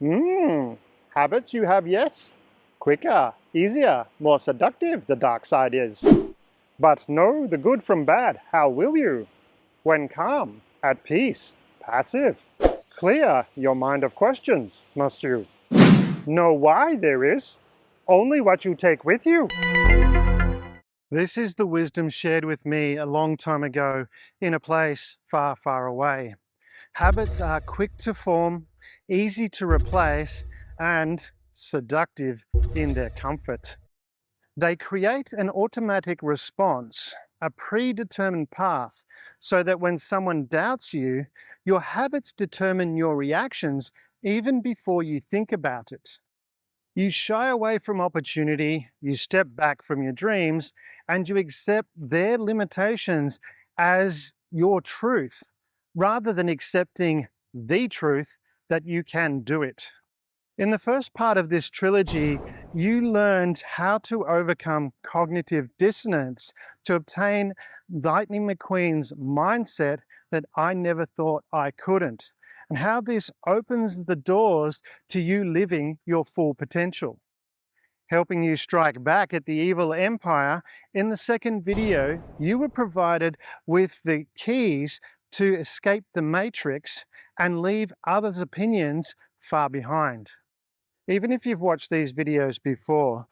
Habits you have, yes. Quicker, easier, more seductive the dark side is. But know the good from bad, how will you? When calm, at peace, passive. Clear your mind of questions, must you? Know why there is, only what you take with you. This is the wisdom shared with me a long time ago in a place far, far away. Habits are quick to form, easy to replace, and seductive in their comfort. They create an automatic response, a predetermined path, so that when someone doubts you, your habits determine your reactions even before you think about it. You shy away from opportunity, you step back from your dreams, and you accept their limitations as your truth, rather than accepting the truth that you can do it. In the first part of this trilogy, you learned how to overcome cognitive dissonance to obtain Lightning McQueen's mindset that I never thought I couldn't, and how this opens the doors to you living your full potential. Helping you strike back at the evil empire, in the second video, you were provided with the keys to escape the matrix and leave others' opinions far behind. Even if you've watched these videos before,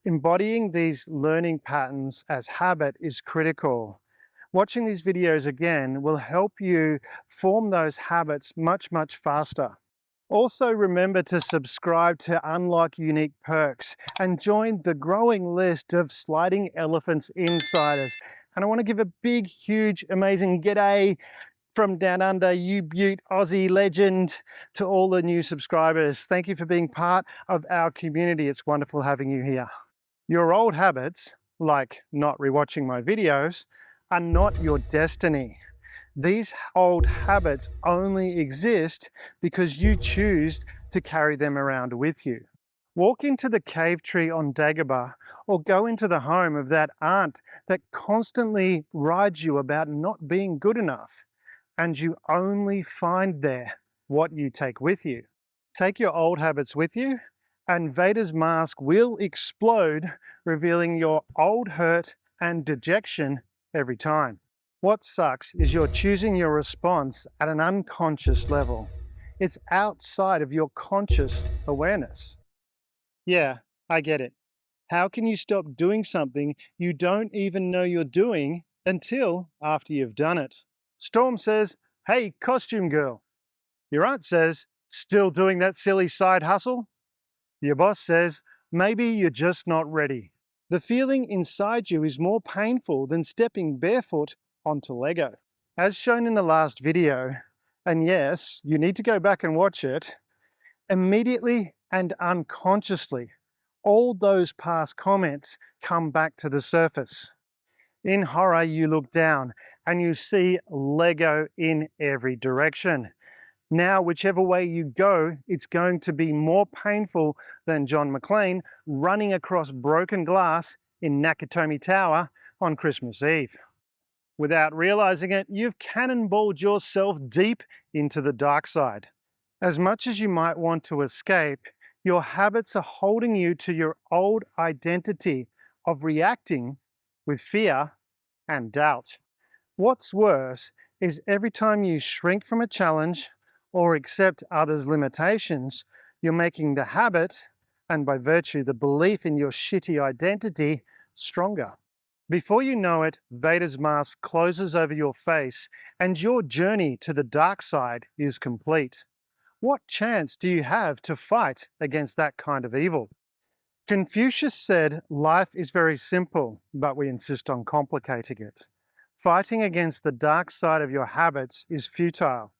embodying these learning patterns as habit is critical. Watching these videos again will help you form those habits much, much faster. Also remember to subscribe to unlock unique perks and join the growing list of Sliding Elephants Insiders. And I want to give a big, huge, amazing g'day from down under, you Butte Aussie legend, to all the new subscribers. Thank you for being part of our community. It's wonderful having you here. Your old habits, like not rewatching my videos, are not your destiny. These old habits only exist because you choose to carry them around with you. Walk into the cave tree on Dagobah, or go into the home of that aunt that constantly rides you about not being good enough, and you only find there what you take with you. Take your old habits with you, and Vader's mask will explode, revealing your old hurt and dejection every time. What sucks is you're choosing your response at an unconscious level. It's outside of your conscious awareness. Yeah, I get it. How can you stop doing something you don't even know you're doing until after you've done it? Storm says, "Hey, costume girl." Your aunt says, "Still doing that silly side hustle?" Your boss says, "Maybe you're just not ready." The feeling inside you is more painful than stepping barefoot onto Lego. As shown in the last video, and yes, you need to go back and watch it, immediately and unconsciously, all those past comments come back to the surface. In horror, you look down and you see Lego in every direction. Now, whichever way you go, it's going to be more painful than John McClane running across broken glass in Nakatomi Tower on Christmas Eve. Without realizing it, you've cannonballed yourself deep into the dark side. As much as you might want to escape, your habits are holding you to your old identity of reacting with fear and doubt. What's worse is every time you shrink from a challenge or accept others' limitations, you're making the habit, and by virtue the belief in your shitty identity, stronger. Before you know it, Vader's mask closes over your face and your journey to the dark side is complete. What chance do you have to fight against that kind of evil? Confucius said, "Life is very simple, but we insist on complicating it." Fighting against the dark side of your habits is futile.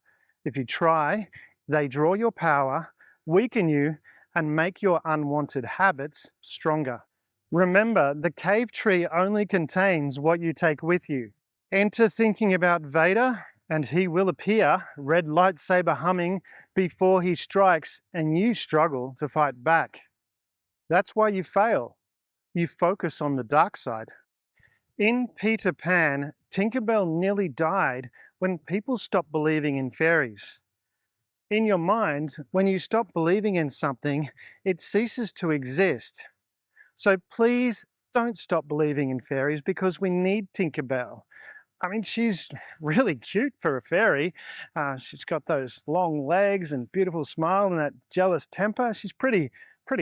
If you try, they draw your power, weaken you, and make your unwanted habits stronger. Remember, the cave tree only contains what you take with you. Enter thinking about Vader, and he will appear, red lightsaber humming, before he strikes, and you struggle to fight back. That's why you fail. You focus on the dark side. In Peter Pan, Tinkerbell nearly died when people stopped believing in fairies. In your mind, when you stop believing in something, it ceases to exist. So please don't stop believing in fairies because we need Tinkerbell. I mean, she's really cute for a fairy. She's got those long legs and beautiful smile and that jealous temper. She's pretty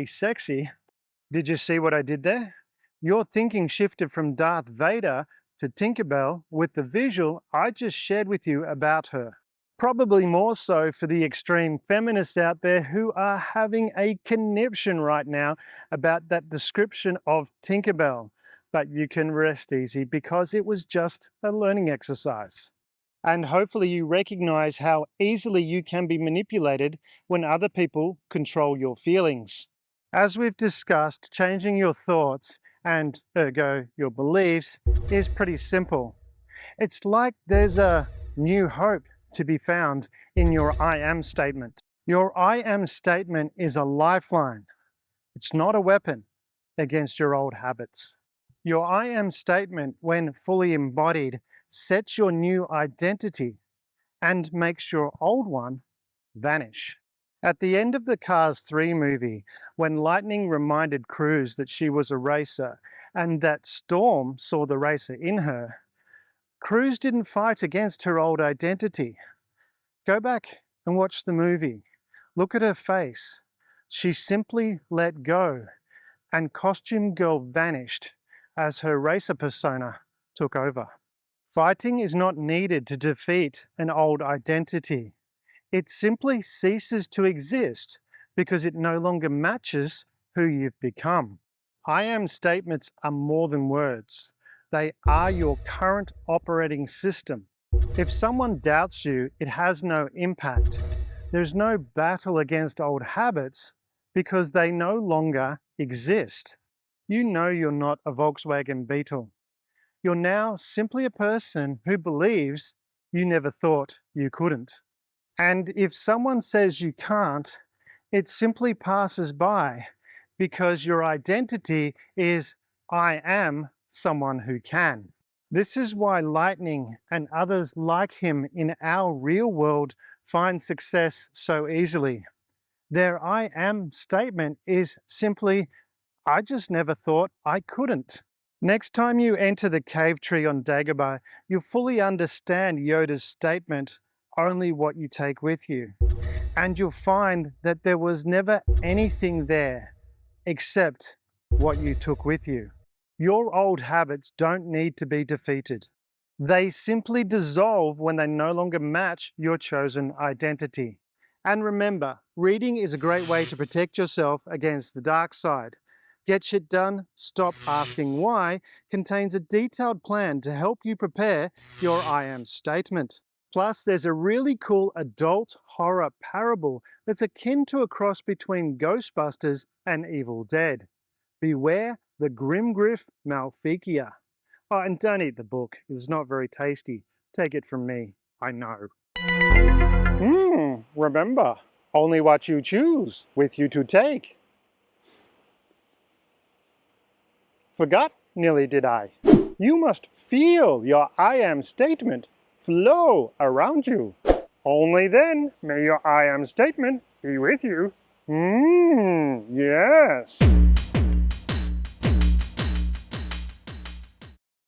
sexy. Did you see what I did there? Your thinking shifted from Darth Vader to Tinkerbell with the visual I just shared with you about her. Probably more so for the extreme feminists out there who are having a conniption right now about that description of Tinkerbell. But you can rest easy because it was just a learning exercise. And hopefully you recognize how easily you can be manipulated when other people control your feelings. As we've discussed, changing your thoughts and ergo your beliefs is pretty simple. It's like there's a new hope to be found in your I am statement. Your I am statement is a lifeline. It's not a weapon against your old habits. Your I am statement, when fully embodied, sets your new identity and makes your old one vanish. At the end of the Cars 3 movie, when Lightning reminded Cruz that she was a racer and that Storm saw the racer in her, Cruz didn't fight against her old identity. Go back and watch the movie. Look at her face. She simply let go, and Costume Girl vanished as her racer persona took over. Fighting is not needed to defeat an old identity. It simply ceases to exist because it no longer matches who you've become. I am statements are more than words. They are your current operating system. If someone doubts you, it has no impact. There's no battle against old habits because they no longer exist. You know you're not a Volkswagen Beetle. You're now simply a person who believes you never thought you couldn't. And if someone says you can't, it simply passes by because your identity is I am someone who can. This is why Lightning and others like him in our real world find success so easily. Their I am statement is simply, I just never thought I couldn't. Next time you enter the cave tree on Dagobah, you'll fully understand Yoda's statement, only what you take with you. And you'll find that there was never anything there except what you took with you. Your old habits don't need to be defeated. They simply dissolve when they no longer match your chosen identity. And remember, reading is a great way to protect yourself against the dark side. Get Shit Done, Stop Asking Why contains a detailed plan to help you prepare your I am statement. Plus, there's a really cool adult horror parable that's akin to a cross between Ghostbusters and Evil Dead. Beware the Grimgriff Malficia. Oh, and don't eat the book. It's not very tasty. Take it from me. I know. Remember, only what you choose with you to take. Forgot, nearly did I. You must feel your I am statement flow around you. Only then may your I am statement be with you. Yes.